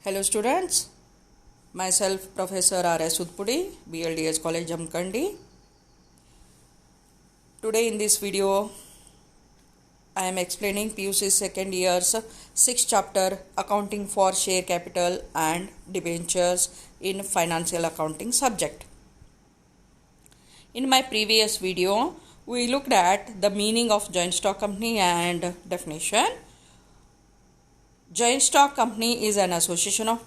Hello students, myself Professor R.S. Udpudi, BLDS College Jamkandi. Today in this video, I am explaining PUC second year's 6th chapter Accounting for Share Capital and Debentures in Financial Accounting subject. In my previous video, we looked at the meaning of joint stock company and definition. Joint stock company is an association of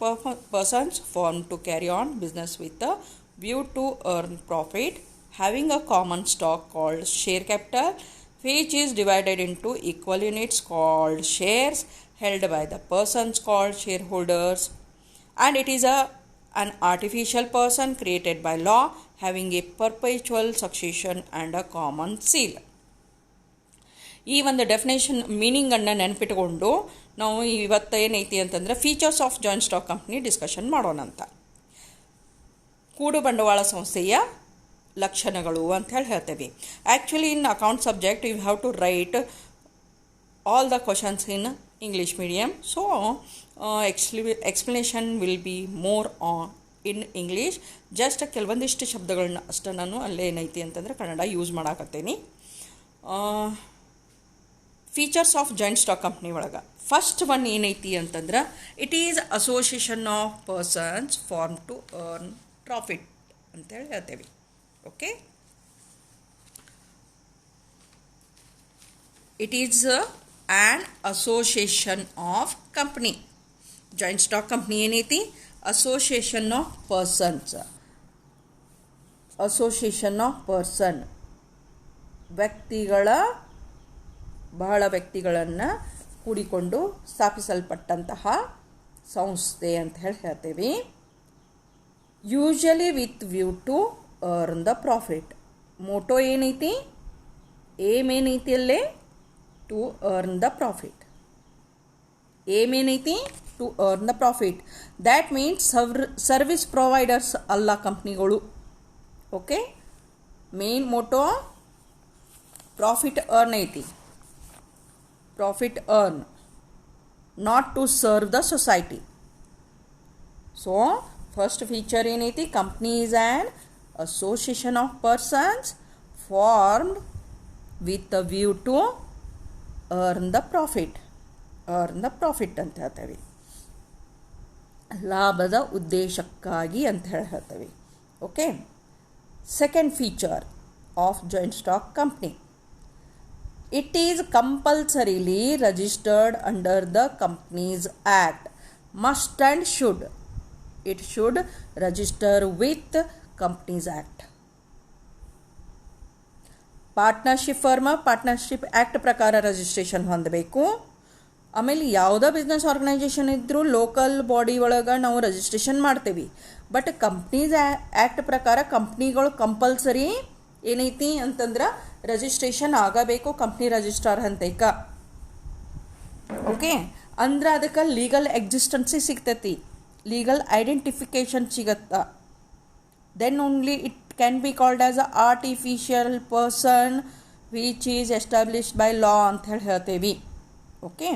persons formed to carry on business with a view to earn profit, having a common stock called share capital, which is divided into equal units called shares held by the persons called shareholders, and it is an artificial person created by law having a perpetual succession and a common seal. ಈ ಒಂದು definition ಮೀನಿಂಗನ್ನು ನೆನಪಿಟ್ಕೊಂಡು ನಾವು ಇವತ್ತು ಏನೈತಿ ಅಂತಂದರೆ features of joint stock company discussion ಮಾಡೋಣ ಅಂತ. ಕೂಡು ಬಂಡವಾಳ ಸಂಸ್ಥೆಯ ಲಕ್ಷಣಗಳು ಅಂತ ಹೇಳ್ತೇವೆ. Actually in account subject you have to write all the questions in English medium. So explanation will be more in English. Just ಕೆಲವೊಂದಿಷ್ಟು ಶಬ್ದಗಳನ್ನ ಅಷ್ಟೇ ನಾನು ಅಲ್ಲೇ ಏನೈತಿ ಅಂತಂದರೆ ಕನ್ನಡ ಯೂಸ್ ಮಾಡಾಕತ್ತೀನಿ. Features of joint stock company ಒಳಗೆ ಫಸ್ಟ್ ಒನ್ ಏನೈತಿ ಅಂತಂದ್ರೆ it is association of persons form to earn profit ಅಂತೇಳಿ ಹೇಳ್ತೇವೆ. Okay, it is an association of company. Joint stock company ಏನೈತಿ? Association of persons. Association of person, ಬಹಳ ವ್ಯಕ್ತಿಗಳನ್ನು ಕೂಡಿಕೊಂಡು ಸ್ಥಾಪಿಸಲ್ಪಟ್ಟಂತಹ ಸಂಸ್ಥೆ ಅಂತ ಹೇಳ್ತೇವೆ. Usually with view to earn the profit. Motto ಏನೈತಿ? ಏಮ್ ಏನೈತಿ ಅಲ್ಲೇ? To earn the profit. Aim ಏನೈತಿ? To earn the profit. That means service providers ಅಲ್ಲ ಕಂಪ್ನಿಗಳು. Okay, main motto profit earn ಐತಿ. Profit earn, not to serve the society. So first feature ಏನೈತಿ? Company is an association of persons formed with a view to earn the profit. earn the profit ಅಂತ ಹೇಳ್ತೇವೆ. ಲಾಭದ ಉದ್ದೇಶಕ್ಕಾಗಿ ಅಂತ ಹೇಳ್ತೇವೆ. Okay, second feature of joint stock company. It is compulsorily registered under the Companies Act. Must and should. It should register with Companies Act. Partnership firm partnership act ಪ್ರಕಾರ registration ಹೊಂದಬೇಕು. ಆಮೇಲೆ ಯಾವುದೇ ಬಿಸ್ನೆಸ್ ಆರ್ಗನೈಜೇಷನ್ ಇದ್ದರೂ local body ಒಳಗೆ ನಾವು registration ಮಾಡ್ತೀವಿ. But companies act ಪ್ರಕಾರ ಕಂಪ್ನಿಗಳು ಕಂಪಲ್ಸರಿ ಏನೈತಿ ಅಂತಂದ್ರೆ ರಿಜಿಸ್ಟ್ರೇಷನ್ ಆಗಬೇಕು ಕಂಪ್ನಿ ರಿಜಿಸ್ಟ್ರಾರ್ ಅಂತೈಕ. ಓಕೆ, ಅಂದ್ರೆ ಅದಕ್ಕೆ ಲೀಗಲ್ ಎಕ್ಸಿಸ್ಟೆನ್ಸಿ ಸಿಗ್ತೈತಿ, ಲೀಗಲ್ ಐಡೆಂಟಿಫಿಕೇಷನ್ ಸಿಗತ್ತಾ. Then only it can be called as a artificial person which is established by law ಅಂತ ಹೇಳ್ತೇವೆ. Okay,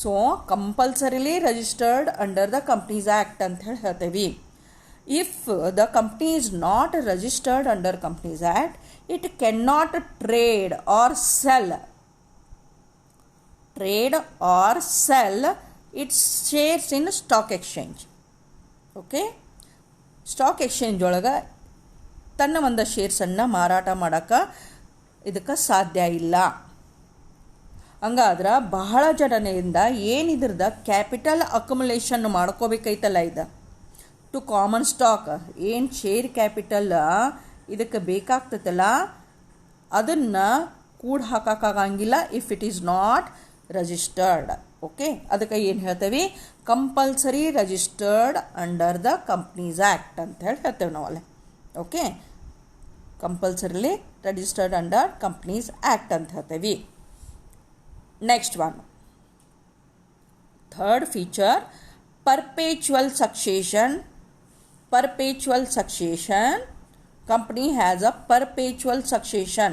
so compulsorily registered under the companies act ಅಂತ ಹೇಳ್ತೇವೆ. If the company is not registered under Companies Act, it cannot trade or sell its shares in stock exchange. Okay, stock exchange ಒಳಗೆ ತನ್ನ ಒಂದು ಶೇರ್ಸನ್ನು ಮಾರಾಟ ಮಾಡೋಕ್ಕೆ ಇದಕ್ಕೆ ಸಾಧ್ಯ ಇಲ್ಲ. ಹಂಗಾದ್ರೆ ಬಹಳ ಜನರಿಂದ ಏನಿದ್ರದ ಕ್ಯಾಪಿಟಲ್ ಅಕ್ಯುಮುಲೇಷನ್ ಮಾಡ್ಕೋಬೇಕೈತಲ್ಲ, ಇದು ಟು ಕಾಮನ್ ಸ್ಟಾಕ್ ಏನು ಶೇರ್ ಕ್ಯಾಪಿಟಲ್ ಇದಕ್ಕೆ ಬೇಕಾಗ್ತೈತಲ್ಲ ಅದನ್ನು ಕೂಡ ಹಾಕೋಕ್ಕಾಗಂಗಿಲ್ಲ if it is not registered. Okay, ಅದಕ್ಕೆ ಏನು ಹೇಳ್ತೇವೆ? Compulsory registered under the companies act ಅಂತ ಹೇಳ್ತೇವೆ ನಾವಲ್ಲ. Okay, compulsorily registered under companies act ಅಂತ ಹೇಳ್ತೇವೆ. Next one, third feature, perpetual succession. Company has a perpetual succession.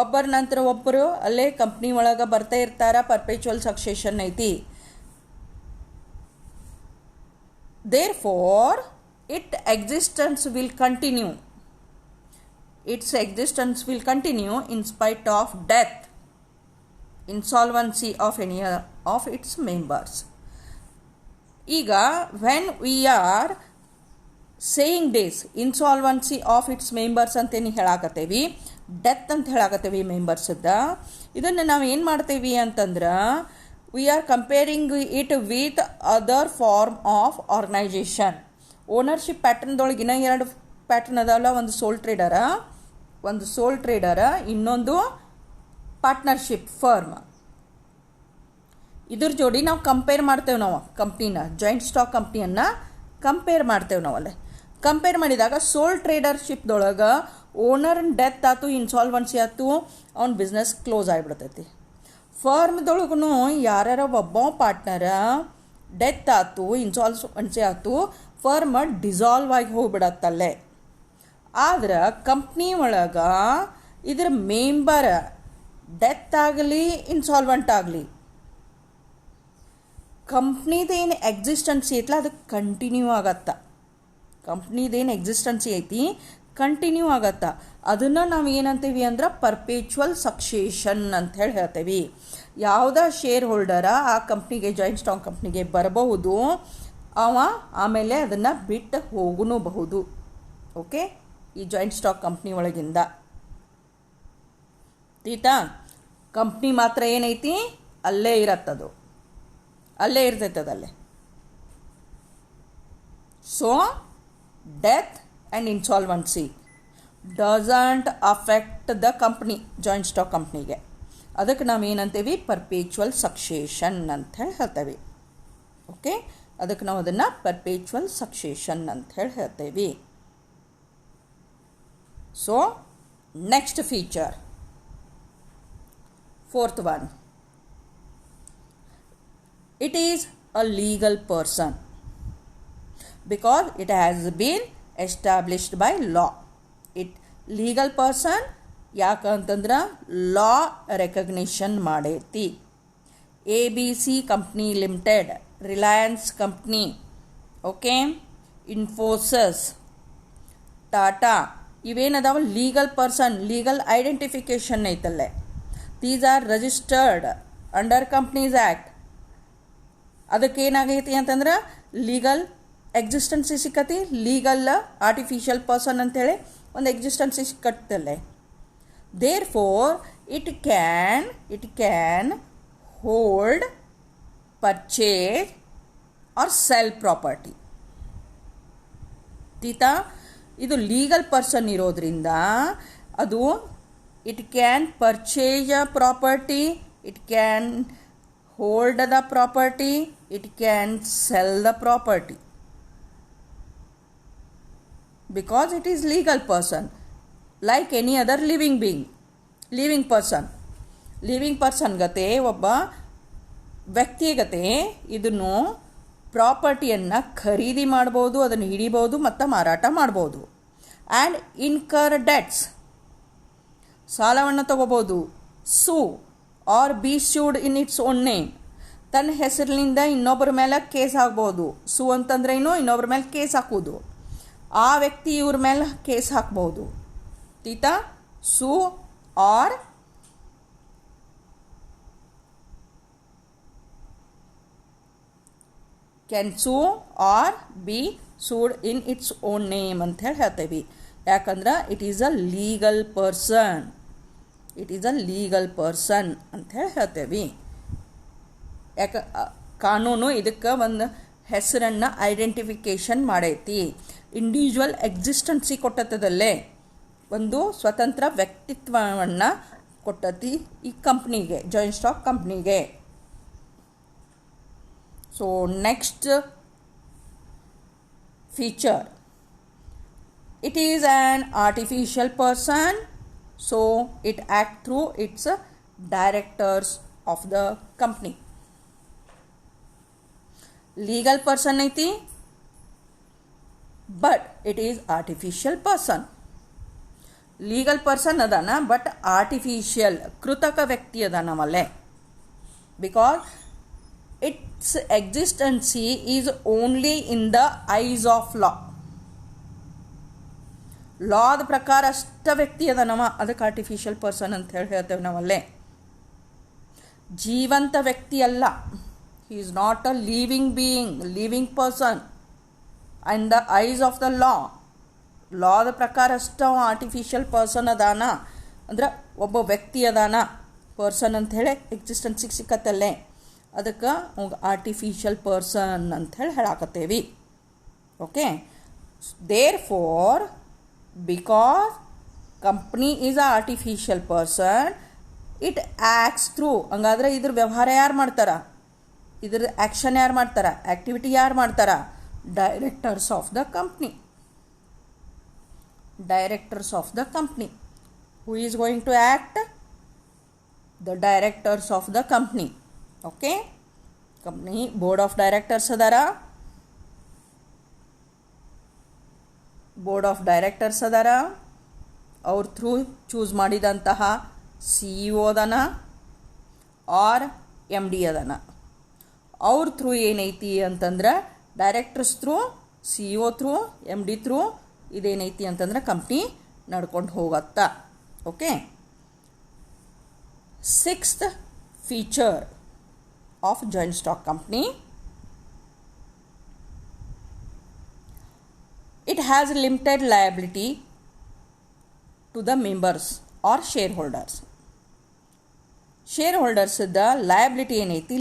ಒಬ್ಬರ ನಂತರ ಒಬ್ಬರು ಅಲ್ಲೇ ಕಂಪ್ನಿ ಒಳಗೆ ಬರ್ತಾ ಇರ್ತಾರ. ಪರ್ಪೆಚುವಲ್ ಸಕ್ಸೆಷನ್ ಐತಿ. Therefore, its existence will continue. Its existence will continue in spite of death, insolvency of any of its members. ಈಗ when we are saying this insolvency of its members ಅಂತೇನು ಹೇಳಾಕತ್ತೇವಿ, death ಅಂತ ಹೇಳಾಕತ್ತೇವಿ ಮೆಂಬರ್ಸ್ದ, ಇದನ್ನು ನಾವು ಏನು ಮಾಡ್ತೇವಿ ಅಂತಂದ್ರೆ we are comparing it with other form of organization. Ownership ಪ್ಯಾಟರ್ನ್ದೊಳಗಿನ ಎರಡು ಪ್ಯಾಟರ್ನ್ ಅದಾವಲ್ಲ, ಒಂದು ಸೋಲ್ ಟ್ರೇಡರ ಇನ್ನೊಂದು ಪಾರ್ಟ್ನರ್ಶಿಪ್ ಫರ್ಮ್. ಇದ್ರ ಜೋಡಿ ನಾವು ಕಂಪೇರ್ ಮಾಡ್ತೇವೆ. ನಾವು ಕಂಪ್ನಿನ ಜಾಯಿಂಟ್ ಸ್ಟಾಕ್ ಕಂಪ್ನಿಯನ್ನು ಕಂಪೇರ್ ಮಾಡ್ತೇವೆ. ನಾವಲ್ಲೇ ಕಂಪೇರ್ ಮಾಡಿದಾಗ ಸೋಲ್ ಟ್ರೇಡರ್ಶಿಪ್ದೊಳಗೆ ಓನರ್ ಡೆತ್ ಆಯ್ತು, ಇನ್ಸಾಲ್ವೆನ್ಸಿ ಆಯ್ತು, ಅವ್ನ ಬಿಸ್ನೆಸ್ ಕ್ಲೋಸ್ ಆಗಿಬಿಡ್ತೈತಿ. ಫರ್ಮ್ದೊಳಗೂ ಯಾರ್ಯಾರ ಒಬ್ಬ ಪಾರ್ಟ್ನರ ಡೆತ್ ಆಯ್ತು, ಇನ್ಸಾಲ್ವೆನ್ಸಿ ಆಯ್ತು, ಫರ್ಮ್ ಡಿಸಾಲ್ವ್ ಆಗಿ ಹೋಗ್ಬಿಡತ್ತಲ್ಲೇ. ಆದ್ರೆ ಕಂಪ್ನಿ ಒಳಗೆ ಇದ್ರ ಮೆಂಬರ್ ಡೆತ್ ಆಗಲಿ ಇನ್ಸಾಲ್ವೆಂಟ್ ಆಗಲಿ, ಕಂಪ್ನಿದೇನು ಎಕ್ಸಿಸ್ಟೆನ್ಸಿ ಐತಲ್ಲ ಅದು ಕಂಟಿನ್ಯೂ ಆಗತ್ತ. ಕಂಪ್ನಿದೇನು ಎಕ್ಸಿಸ್ಟೆನ್ಸಿ ಐತಿ ಕಂಟಿನ್ಯೂ ಆಗತ್ತ. ಅದನ್ನು ನಾವು ಏನಂತೀವಿ ಅಂದ್ರೆ ಪರ್ಪೇಚುವಲ್ ಸಕ್ಸೇಷನ್ ಅಂತ ಹೇಳಿ ಹೇಳ್ತೇವೆ. ಯಾವುದೇ ಶೇರ್ ಹೋಲ್ಡರ ಆ ಕಂಪ್ನಿಗೆ, ಜಾಯಿಂಟ್ ಸ್ಟಾಕ್ ಕಂಪ್ನಿಗೆ ಬರಬಹುದು, ಅವ ಆಮೇಲೆ ಅದನ್ನು ಬಿಟ್ಟು ಹೋಗಬಹುದು. ಓಕೆ, ಈ ಜಾಯಿಂಟ್ ಸ್ಟಾಕ್ ಕಂಪ್ನಿ ಒಳಗಿಂದ ತೀತಾ ಕಂಪ್ನಿ ಮಾತ್ರ ಏನೈತಿ ಅಲ್ಲೇ ಇರತ್ತದು, ಅಲ್ಲೇ ಇರ್ತೈತದಲ್ಲೇ. So death and insolvency doesn't affect the company, joint stock ಕಂಪ್ನಿಗೆ. ಅದಕ್ಕೆ ನಾವು ಏನಂತೇವಿ ಪರ್ಪೇಚುವಲ್ ಸಕ್ಸೇಷನ್ ಅಂತ ಹೇಳಿ ಹೇಳ್ತೇವೆ. ಓಕೆ, ಅದಕ್ಕೆ ನಾವು ಅದನ್ನು ಪರ್ಪೇಚುವಲ್ ಸಕ್ಸೇಷನ್ ಅಂತ ಹೇಳಿ ಹೇಳ್ತೇವೆ. So next feature, fourth one, it is a legal person because it has been established by law. It legal person ಯಾಕಂತಂದ್ರೆ ಲಾ ರೆಕಗ್ನಿಷನ್ ಮಾಡೈತಿ. ABC company limited, Reliance company, okay, Infosys, Tata, ಇವೇನದಾವ ಲೀಗಲ್ ಪರ್ಸನ್, ಲೀಗಲ್ ಐಡೆಂಟಿಫಿಕೇಷನ್ ಐತಲ್ಲೇ. These are registered under Companies Act. ಅದಕ್ಕೆ ಏನಾಗೈತಿ ಅಂತಂದ್ರೆ legal existency ಸಿಕ್ಕತಿ, legal artificial person ಅಂತೇಳಿ ಒಂದು ಎಕ್ಸಿಸ್ಟೆನ್ಸಿ ಸಿಕ್ಕತ್ತಲ್ಲೇ. Therefore it can hold, purchase or sell property. ತೀತಾ ಇದು ಲೀಗಲ್ ಪರ್ಸನ್ ಇರೋದ್ರಿಂದ ಅದು it can purchase a property, it can hold the property, it can sell the property because it is legal person like any other living person ಗತೆ ಒಬ್ಬ ವ್ಯಕ್ತಿ ಗತೆ ಇದನ್ನು ಪ್ರಾಪರ್ಟಿಯನ್ನು ಖರೀದಿ ಮಾಡ್ಬೋದು, ಅದನ್ನು ಹಿಡಿಬೋದು ಮತ್ತು ಮಾರಾಟ ಮಾಡ್ಬೋದು. ಆ್ಯಂಡ್ ಇನ್ಕರ್ ಡೆಟ್ಸ್, ಸಾಲವನ್ನು ತಗೋಬೋದು. Sue or be sued in its own name, ತನ್ನ ಹೆಸರಿನಿಂದ ಇನ್ನೊಬ್ಬರ ಮೇಲೆ ಕೇಸ್ ಹಾಕ್ಬೋದು. ಸೂ ಅಂತಂದ್ರೆ ಏನು, ಇನ್ನೊಬ್ಬರ ಮೇಲೆ ಕೇಸ್ ಹಾಕೋದು. ಆ ವ್ಯಕ್ತಿ ಇವ್ರ ಮೇಲೆ ಕೇಸ್ ಹಾಕ್ಬೋದು. ತೀತಾ sue or can sue or be sued in its own name ಅಂತ ಹೇಳಿ ಹೇಳ್ತೇವೆ. ಯಾಕಂದ್ರೆ it is a legal person, ಅಂತ ಹೇಳಿ ಹೇಳ್ತೇವೆ. ಕಾನೂನು ಇದಕ್ಕೆ ಒಂದು ಹೆಸರನ್ನು ಐಡೆಂಟಿಫಿಕೇಷನ್ ಮಾಡೈತಿ, ಇಂಡಿವಿಜುವಲ್ ಎಕ್ಸಿಸ್ಟೆನ್ಸಿ ಕೊಟ್ಟತದಲ್ಲೇ, ಒಂದು ಸ್ವತಂತ್ರ ವ್ಯಕ್ತಿತ್ವವನ್ನು ಕೊಟ್ಟತಿ ಈ ಕಂಪ್ನಿಗೆ, ಜಾಯಿಂಟ್ ಸ್ಟಾಕ್ ಕಂಪ್ನಿಗೆ. So next feature, it is an artificial person, so it acts through its directors of the company. Legal person ಐತಿ, but it is artificial person. legal person ಅದಾನ, ಬಟ್ ಆರ್ಟಿಫಿಷಿಯಲ್ ಕೃತಕ ವ್ಯಕ್ತಿ ಅದಾನವಲ್ಲೇ. Because its existency is only in the eyes of law. ಲಾದ ಪ್ರಕಾರ ಅಷ್ಟ ವ್ಯಕ್ತಿ ಅದನವ, ಅದಕ್ಕೆ ಆರ್ಟಿಫಿಷಿಯಲ್ ಪರ್ಸನ್ ಅಂತ ಹೇಳ್ತೇವೆ ನಾವಲ್ಲೇ. ಜೀವಂತ ವ್ಯಕ್ತಿ ಅಲ್ಲ. He is not a living being, living person in the eyes of the law. ಲಾದ ಪ್ರಕಾರ ಅಷ್ಟ ಆರ್ಟಿಫಿಷಿಯಲ್ ಪರ್ಸನ್ ಅದಾನ, ಅಂದ್ರೆ ಒಬ್ಬ ವ್ಯಕ್ತಿ ಅದಾನ, ಪರ್ಸನ್ ಅಂತ ಹೇಳಿ ಎಕ್ಸಿಸ್ಟೆನ್ಸಿಗೆ ಸಿಕ್ಕತ್ತಲ್ಲೇ, ಅದಕ್ಕೆ ಆರ್ಟಿಫಿಷಿಯಲ್ ಪರ್ಸನ್ ಅಂತ ಹೇಳಿ ಹೇಳಾಕತ್ತೇವಿ. Okay, therefore because company is a artificial person, it acts through. ಹಂಗಾದ್ರೆ ಇದ್ರ ವ್ಯವಹಾರ ಯಾರು ಮಾಡ್ತಾರ, ಇದ್ರ ಆ್ಯಕ್ಷನ್ ಯಾರು ಮಾಡ್ತಾರ, ಆ್ಯಕ್ಟಿವಿಟಿ ಯಾರು ಮಾಡ್ತಾರ? Directors of the company. Directors of the company. Who is going to act? The directors of the company. Okay, company board of directors ಅದಾರ, ಬೋರ್ಡ್ ಆಫ್ ಡೈರೆಕ್ಟರ್ಸ್ ಅದಾರ, ಅವ್ರ ಥ್ರೂ ಚೂಸ್ ಮಾಡಿದಂತಹ CEO ಅದಾನ or MD ಅದಾನ. ಅವ್ರ through ಏನೈತಿ ಅಂತಂದ್ರೆ directors through, CEO through, MD through ಇದೇನೈತಿ ಅಂತಂದ್ರೆ ಕಂಪ್ನಿ ನಡ್ಕೊಂಡು ಹೋಗತ್ತ. Okay, sixth feature of joint stock company, it has limited liability to the members or shareholders. shareholders the liability ಏನೈತಿ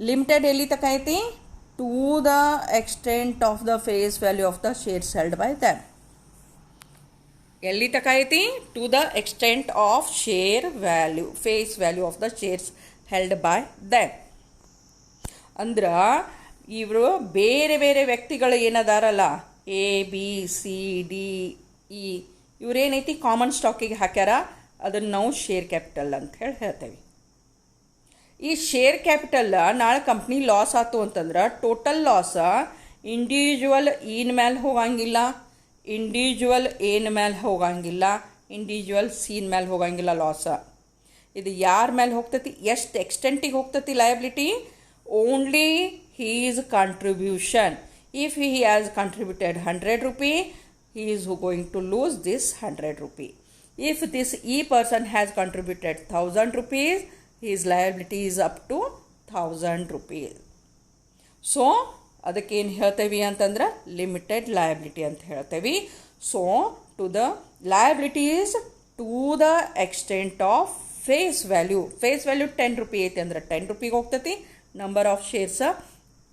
ಲಿಮಿಟೆಡ್ ಎಲ್ಲಿ ತಕ ಐತಿ? To the extent of the face value of the shares held by them. ಎಲ್ಲಿ ತಕ ಐತಿ? To the extent of share value, face value of the shares held by them. ಅಂದ್ರೆ ಇವರು ಬೇರೆ ಬೇರೆ ವ್ಯಕ್ತಿಗಳು ಏನದಾರಲ್ಲ, ABCDE, ಇವರೇನೈತಿ ಕಾಮನ್ ಸ್ಟಾಕಿಗೆ ಹಾಕ್ಯಾರ, ಅದನ್ನು ನಾವು ಶೇರ್ ಕ್ಯಾಪಿಟಲ್ ಅಂತ ಹೇಳ್ತೇವೆ. ಈ ಶೇರ್ ಕ್ಯಾಪಿಟಲ್ ನಾಳೆ ಕಂಪ್ನಿ ಲಾಸ್ ಆಯ್ತು ಅಂತಂದ್ರೆ ಟೋಟಲ್ ಲಾಸ್ ಇಂಡಿವಿಜುವಲ್ ಏನ್ ಮೇಲೆ ಹೋಗಂಗಿಲ್ಲ, ಇಂಡಿವಿಜುವಲ್ ಏನ್ ಮೇಲೆ ಹೋಗಂಗಿಲ್ಲ, ಇಂಡಿವಿಜುವಲ್ ಸೀನ್ ಮೇಲೆ ಹೋಗಂಗಿಲ್ಲ ಲಾಸ್. ಇದು ಯಾರ ಮೇಲೆ ಹೋಗ್ತತಿ, ಎಷ್ಟು ಎಕ್ಸ್ಟೆಂಟಿಗೆ ಹೋಗ್ತತಿ liability? Only his contribution. If he has contributed 100 rupee, he is going to lose this 100 rupee. If this person has contributed 1000 rupees, his liability is up to 1000 rupees. So ಅದಕ್ಕೆ ಏನು ಹೇಳ್ತೇವೆ ಅಂತಂದ್ರೆ ಲಿಮಿಟೆಡ್ ಲಯಬಿಲಿಟಿ ಅಂತ ಹೇಳ್ತೇವೆ. So to the liabilities to the extent of face value. Face value 10 rupee ಐತಿ ಅಂದ್ರೆ 10 ರೂಪಿಗೆ ಹೋಗ್ತತಿ. ನಂಬರ್ ಆಫ್ ಶೇರ್ಸ್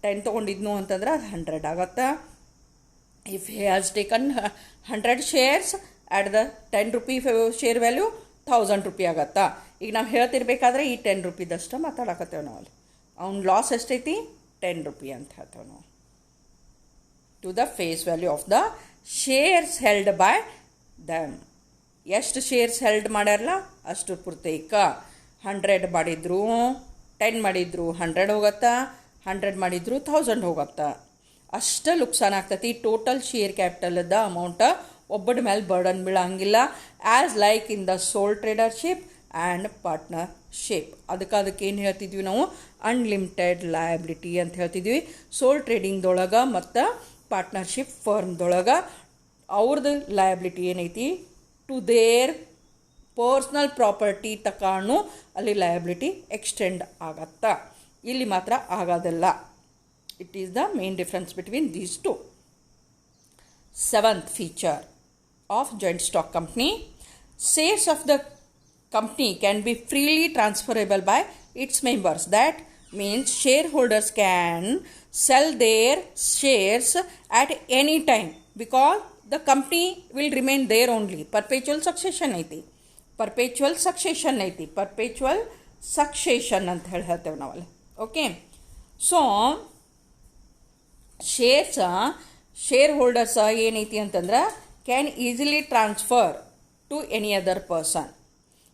10 ತೊಗೊಂಡಿದ್ನು ಅಂತಂದ್ರೆ ಅದು 100 ಆಗತ್ತೆ. If he has taken 100 shares at the 10 rupee share value 1000 rupee ಆಗತ್ತಾ. ಈಗ ನಾವು ಹೇಳ್ತಿರ್ಬೇಕಾದ್ರೆ ಈ 10 ರೂಪಿದಷ್ಟು ಮಾತಾಡಕತ್ತೇವೆ ನಾವು. ಅಲ್ಲಿ ಅವ್ನ ಲಾಸ್ ಎಷ್ಟೈತಿ? 10 ರೂಪಿ ಅಂತ ಹೇಳ್ತೇವೆ ನಾವು. To the face value of the shares held by them. ಎಷ್ಟು ಶೇರ್ಸ್ ಹೆಲ್ಡ್ ಮಾಡ್ಯಾರಲ್ಲ ಅಷ್ಟು ಪೂರ್ತೈಕ. 100 ಮಾಡಿದ್ರು 10 ಮಾಡಿದ್ರು 100 ಹೋಗತ್ತಾ, 100 ಮಾಡಿದ್ರು 1000 ಹೋಗತ್ತಾ. ಅಷ್ಟು ನುಕ್ಸಾನ್ ಆಗ್ತತಿ. ಟೋಟಲ್ ಶೇರ್ ಕ್ಯಾಪಿಟಲ್ದ ಅಮೌಂಟ್ ಒಬ್ಬರ ಮೇಲೆ ಬರ್ಡನ್ ಬೀಳಂಗಿಲ್ಲ. As like in the sole tradership and partnership. ಅದಕ್ಕೆ ಏನು ಹೇಳ್ತಿದ್ವಿ ನಾವು? ಅನ್ಲಿಮಿಟೆಡ್ ಲಯಬಿಲಿಟಿ ಅಂತ ಹೇಳ್ತಿದ್ವಿ. ಸೋಲ್ ಟ್ರೇಡಿಂಗ್ದೊಳಗೆ ಮತ್ತು ಪಾರ್ಟ್ನರ್ಶಿಪ್ ಫರ್ಮ್ದೊಳಗೆ ಅವ್ರದ್ದು ಲಯಬಿಲಿಟಿ ಏನೈತಿ? ಟು ದೇರ್ ಪರ್ಸ್ನಲ್ ಪ್ರಾಪರ್ಟಿ ತಕಾನು ಅಲ್ಲಿ ಲಯಬಿಲಿಟಿ ಎಕ್ಸ್ಟೆಂಡ್ ಆಗತ್ತಾ. ಇಲ್ಲಿ ಮಾತ್ರ ಆಗೋದಿಲ್ಲ. It is the main difference between these two. Seventh feature of joint stock company, shares of the company can be freely transferable by its members. That means shareholders can sell their shares at any time because the company will remain there only. Perpetual succession ಐತಿ. ಪರ್ಪೇಚುವಲ್ succession ಅಂತ ಹೇಳ್ತೇವೆ ನಾವಲ್ಲಿ. Okay, so share holders ಏನೈತಿ ಅಂತಂದ್ರೆ can easily transfer to any other person.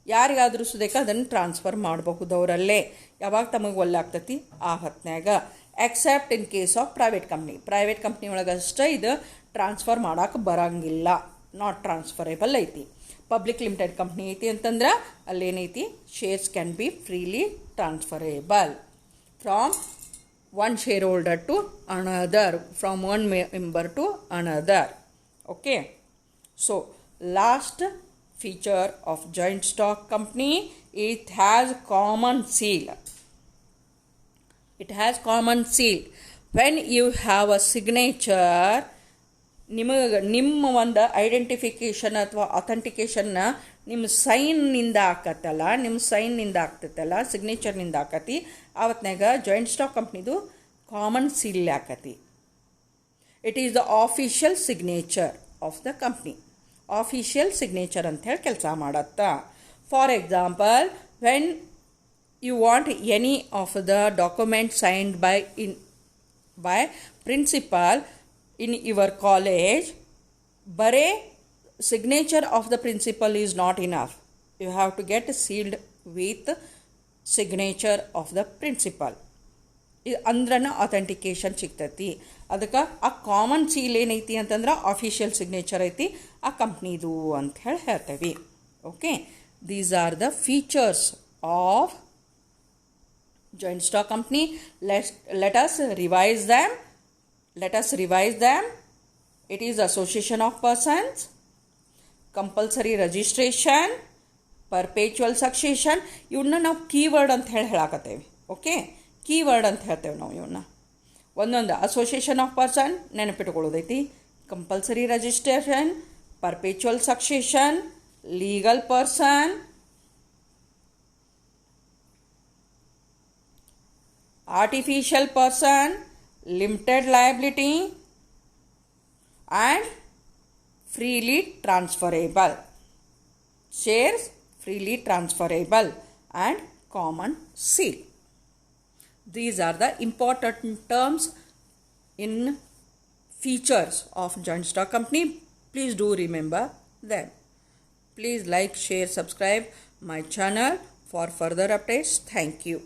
ಯಾರಿಗಾದರೂ ಸುದೇಕ ಅದನ್ನು transfer ಮಾಡಬಹುದು ಅವರಲ್ಲೇ, ಯಾವಾಗ ತಮಗೆ ಒಲ್ಲಾಗ್ತತಿ ಆ ಹೊತ್ನ್ಯಾಗ. Except in case of private company ಒಳಗಷ್ಟೇ ಇದು ಟ್ರಾನ್ಸ್ಫರ್ ಮಾಡೋಕೆ ಬರೋಂಗಿಲ್ಲ, ನಾಟ್ ಟ್ರಾನ್ಸ್ಫರೇಬಲ್ ಐತಿ. ಪಬ್ಲಿಕ್ ಲಿಮಿಟೆಡ್ ಕಂಪ್ನಿ ಐತಿ ಅಂತಂದ್ರೆ ಅಲ್ಲೇನೈತಿ? Shares can be freely transferable. from one shareholder to another, from one member to another. Okay, so last feature of joint stock company, it has common seal. It has common seal. When you have a signature, ನಿಮ್ಮ ಒಂದು identification ಅಥವಾ ಅಥೆಂಟಿಕೇಷನ್ನ ನಿಮ್ಮ ಸೈನ್ನಿಂದ ಆಕತ್ತಲ್ಲ, ನಿಮ್ಮ ಸೈನ್ನಿಂದ ಆಗ್ತೈತಲ್ಲ, ಸಿಗ್ನೇಚರ್ನಿಂದ ಆಕತಿ, ಆವತ್ನಾಗ joint stock ಕಂಪ್ನಿದು common seal ಆಕತಿ. It is the official signature of the company. Official signature ಅಂಥೇಳಿ ಕೆಲಸ ಮಾಡತ್ತಾ. For example, when you want any of the documents signed by principal in your college, bare signature of the principal is not enough. You have to get sealed with signature of the principal. ಅಂದ್ರನ authentication ಸಿಗ್ತೈತಿ. ಅದಕ್ಕೆ ಆ common seal ಏನೈತಿ ಅಂತಂದ್ರೆ official signature ಐತಿ ಆ ಕಂಪ್ನಿದು ಅಂತ ಹೇಳ್ತೇವೆ. Okay, these are the features of joint stock company. Let us revise them. It is association of persons, compulsory registration, perpetual succession. ಇವನ್ನ ನಾವು ಕೀವರ್ಡ್ ಅಂತ ಹೇಳಾಕತ್ತೇವೆ. ಓಕೆ, ಕೀವರ್ಡ್ ಅಂತ ಹೇಳ್ತೇವೆ ನಾವು ಇವನ್ನ. ಒಂದೊಂದು ಅಸೋಸಿಯೇಷನ್ ಆಫ್ ಪರ್ಸನ್ ನೆನಪಿಟ್ಕೊಳ್ಳೋದೈತಿ, compulsory registration, perpetual succession, legal person, artificial person, limited liability, and freely transferable shares, freely transferable, and common seal. These are the important terms in features of joint stock company. Please do remember them. Please like, share, subscribe my channel for further updates. Thank you.